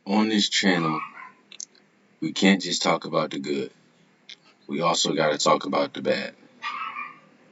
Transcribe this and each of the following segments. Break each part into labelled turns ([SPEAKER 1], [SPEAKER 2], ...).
[SPEAKER 1] On this channel, we can't just talk about the good. We also got to talk about the bad.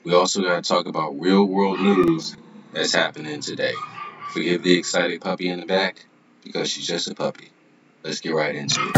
[SPEAKER 1] We also got to talk about real world news that's happening today. Forgive the excited puppy in the back because she's just a puppy. Let's get right into it.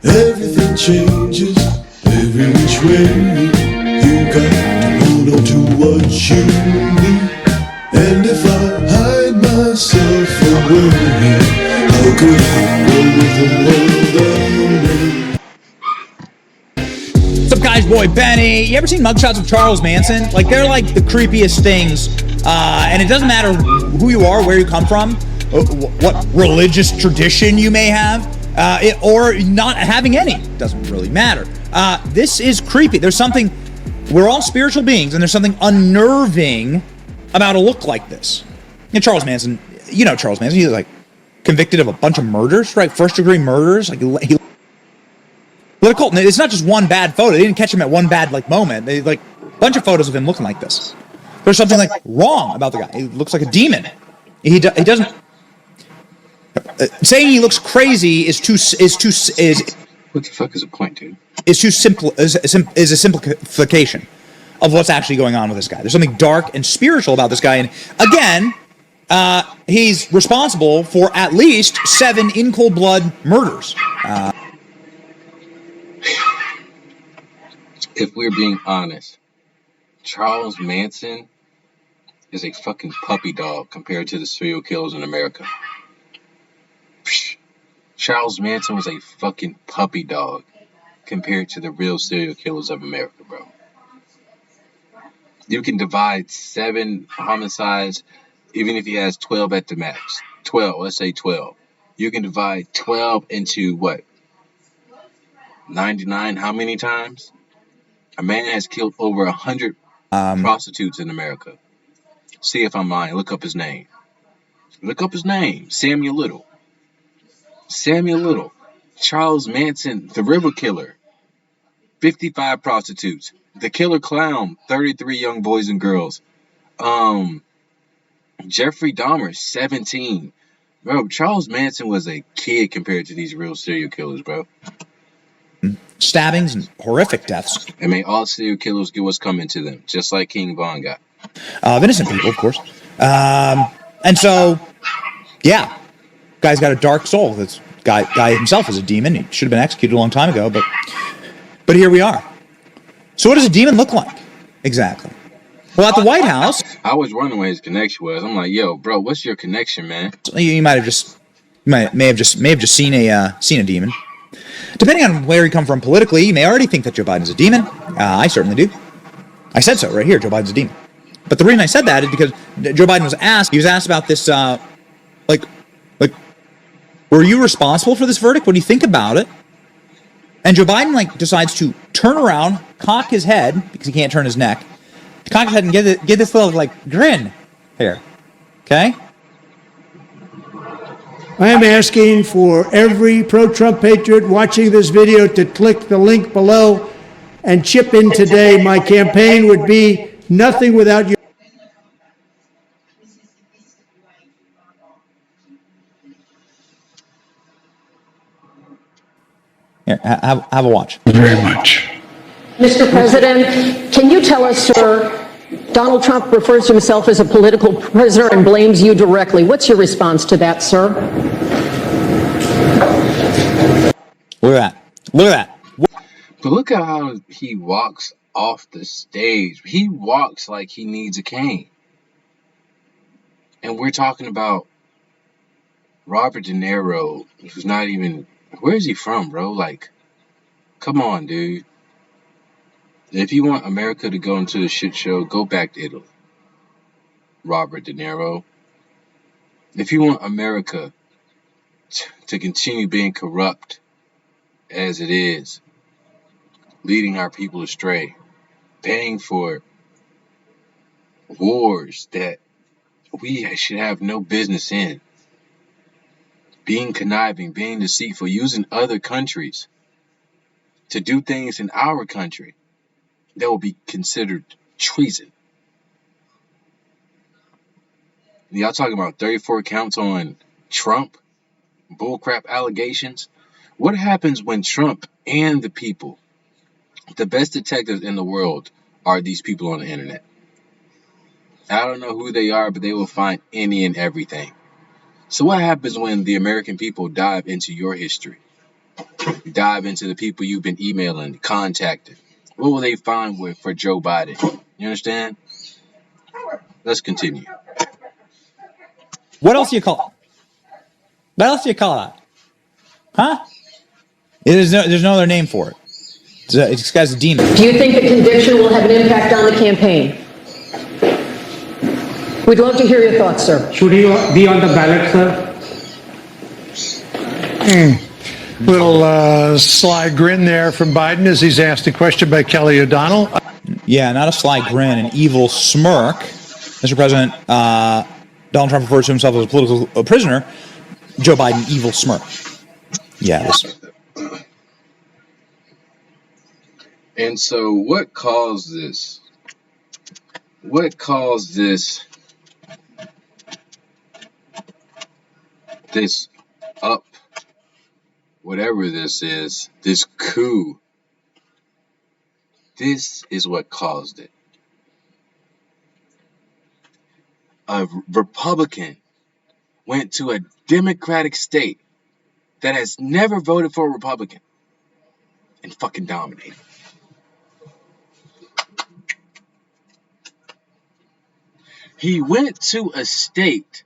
[SPEAKER 2] Everything changes every which way. You got to hold on to what you need. And if I hide myself away, how could I go with the world I made?
[SPEAKER 3] What's up, guys? Boy Benny. You ever seen mugshots of Charles Manson? Like, they're like the creepiest things. And it doesn't matter who you are, where you come from, what religious tradition you may have, or not having any. It doesn't really matter. This is creepy. There's something, we're all spiritual beings, and there's something unnerving about a look like this. And Charles Manson, you know Charles Manson, he's like convicted of a bunch of murders, right? First degree murders. Like, he lit a cult. And it's not just one bad photo. They didn't catch him at one bad moment. They like a bunch of photos of him looking like this. There's something like wrong about the guy. He looks like a demon. He doesn't. Saying he looks crazy is
[SPEAKER 1] What the fuck is the point, dude?
[SPEAKER 3] Is too simple. Is a simplification of what's actually going on with this guy. There's something dark and spiritual about this guy, and again, he's responsible for at least 7 in cold blood murders.
[SPEAKER 1] If we're being honest, Charles Manson is a fucking puppy dog compared to the serial killers in America. Charles Manson was a fucking puppy dog compared to the real serial killers of America, bro. You can divide 7 homicides, even if he has 12 at the max. 12, let's say 12. You can divide 12 into what? 99, how many times? A man has killed over 100 prostitutes in America. See if I'm lying. Look up his name. Look up his name. Samuel Little. Samuel Little. Charles Manson, the river killer. 55 prostitutes. The killer clown, 33 young boys and girls. Jeffrey Dahmer, 17. Bro, Charles Manson was a kid compared to these real serial killers, bro.
[SPEAKER 3] Stabbings and horrific deaths.
[SPEAKER 1] And may all serial killers get what's coming to them, just like King Von got.
[SPEAKER 3] Of innocent people, of course. And so, yeah, guy's got a dark soul. This guy himself is a demon. He should have been executed a long time ago, but here we are. So what does a demon look like exactly? Well, at the White House,
[SPEAKER 1] I was wondering what his connection was. I'm like, yo, bro, what's your connection, man?
[SPEAKER 3] You may have just seen a demon. Depending on where you come from politically, you may already think that Joe Biden's a demon. I certainly do. I said so right here. Joe Biden's a demon. But the reason I said that is because Joe Biden was asked. He was asked about this. Like, were you responsible for this verdict? What do you think about it? And Joe Biden decides to turn around, cock his head because he can't turn his neck. Cock his head and get this little grin here. Okay.
[SPEAKER 4] I am asking for every pro-Trump patriot watching this video to click the link below and chip in today. My campaign would be nothing without you.
[SPEAKER 3] Here, have a watch.
[SPEAKER 2] Very much.
[SPEAKER 5] Mr. President, can you tell us, sir, Donald Trump refers to himself as a political prisoner and blames you directly. What's your response to that, sir?
[SPEAKER 3] Look at that. Look at that.
[SPEAKER 1] But look at how he walks off the stage. He walks like he needs a cane. And we're talking about Robert De Niro, who's not even... Where is he from, bro? Come on, dude. If you want America to go into a shit show, go back to Italy. Robert De Niro. If you want America to continue being corrupt as it is, leading our people astray, paying for wars that we should have no business in, being conniving, being deceitful, using other countries to do things in our country that will be considered treason. Y'all talking about 34 counts on Trump? Bullcrap allegations? What happens when Trump and the people, the best detectives in the world, are these people on the internet? I don't know who they are, but they will find any and everything. So what happens when the American people dive into your history? Dive into the people you've been emailing, contacting. What will they find for Joe Biden? You understand? Let's continue.
[SPEAKER 3] What else do you call? What else do you call that? Huh? There's no other name for it. This guy's a demon.
[SPEAKER 5] Do you think the conviction will have an impact on the campaign? We'd love to hear your thoughts, sir.
[SPEAKER 6] Should he be on the ballot, sir?
[SPEAKER 7] Little sly grin there from Biden as he's asked a question by Kelly O'Donnell.
[SPEAKER 3] Yeah, not a sly grin, an evil smirk. Mr. President, Donald Trump refers to himself as a political prisoner. Joe Biden, evil smirk. Yeah.
[SPEAKER 1] And so what caused this? What caused this up, whatever this is, this coup? This is what caused it. A Republican went to a Democratic state that has never voted for a Republican and fucking dominated. He went to a state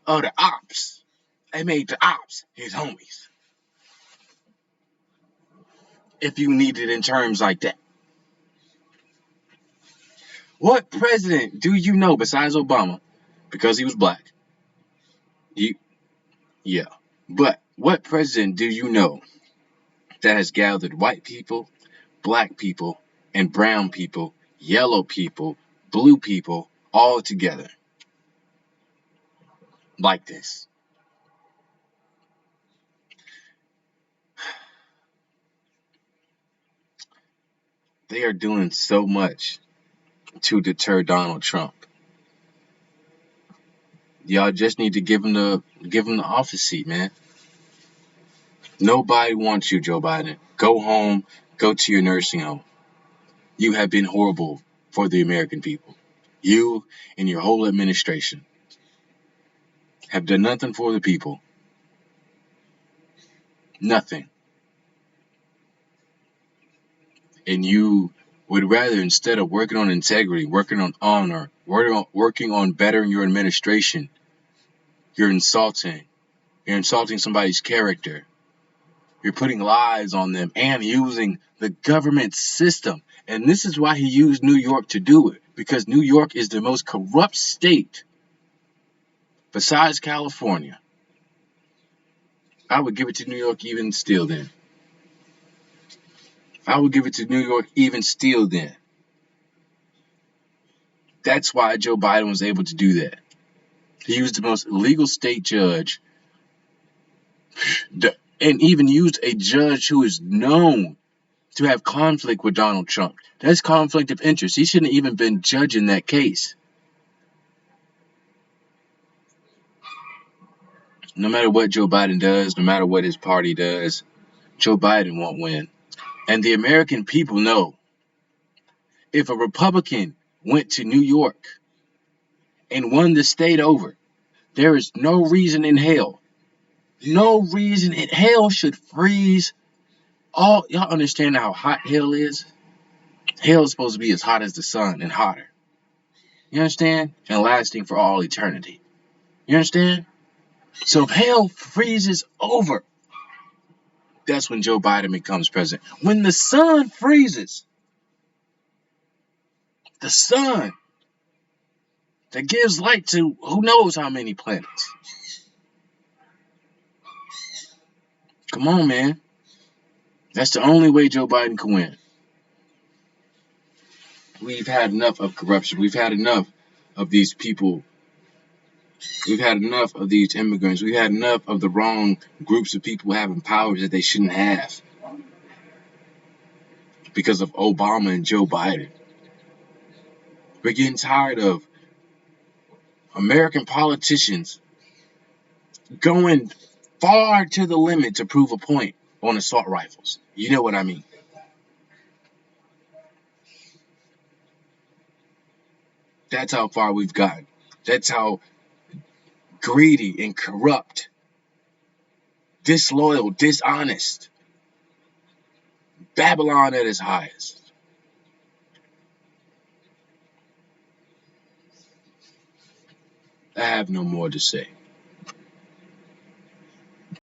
[SPEAKER 1] of the ops and made the ops his homies. If you need it in terms like that. What president do you know besides Obama? Because he was black. Yeah. But what president do you know that has gathered white people, black people, and brown people, yellow people, blue people, all together like this? They are doing so much to deter Donald Trump. Y'all just need to give him the office seat, man. Nobody wants you, Joe Biden. Go home, go to your nursing home. You have been horrible for the American people. You and your whole administration have done nothing for the people. Nothing. And you would rather, instead of working on integrity, working on honor, working on bettering your administration, you're insulting somebody's character. You're putting lies on them and using the government system. And this is why he used New York to do it, because New York is the most corrupt state besides California. I would give it to New York even still then. I would give it to New York even still then. That's why Joe Biden was able to do that. He used the most illegal state judge, and even used a judge who is known to have conflict with Donald Trump. That's conflict of interest. He shouldn't have even been judging that case. No matter what Joe Biden does, no matter what his party does, Joe Biden won't win. And the American people know, if a Republican went to New York and won the state over, there is no reason in hell should freeze all. Y'all understand how hot hell is? Hell is supposed to be as hot as the sun and hotter. You understand? And lasting for all eternity. You understand? So if hell freezes over, that's when Joe Biden becomes president. When the sun freezes, the sun that gives light to who knows how many planets. Come on, man. That's the only way Joe Biden can win. We've had enough of corruption. We've had enough of these people. We've had enough of these immigrants. We've had enough of the wrong groups of people having powers that they shouldn't have because of Obama and Joe Biden. We're getting tired of American politicians going far to the limit to prove a point on assault rifles. You know what I mean? That's how far we've gotten. That's how greedy and corrupt, disloyal, dishonest, Babylon at its highest. I have no more to say.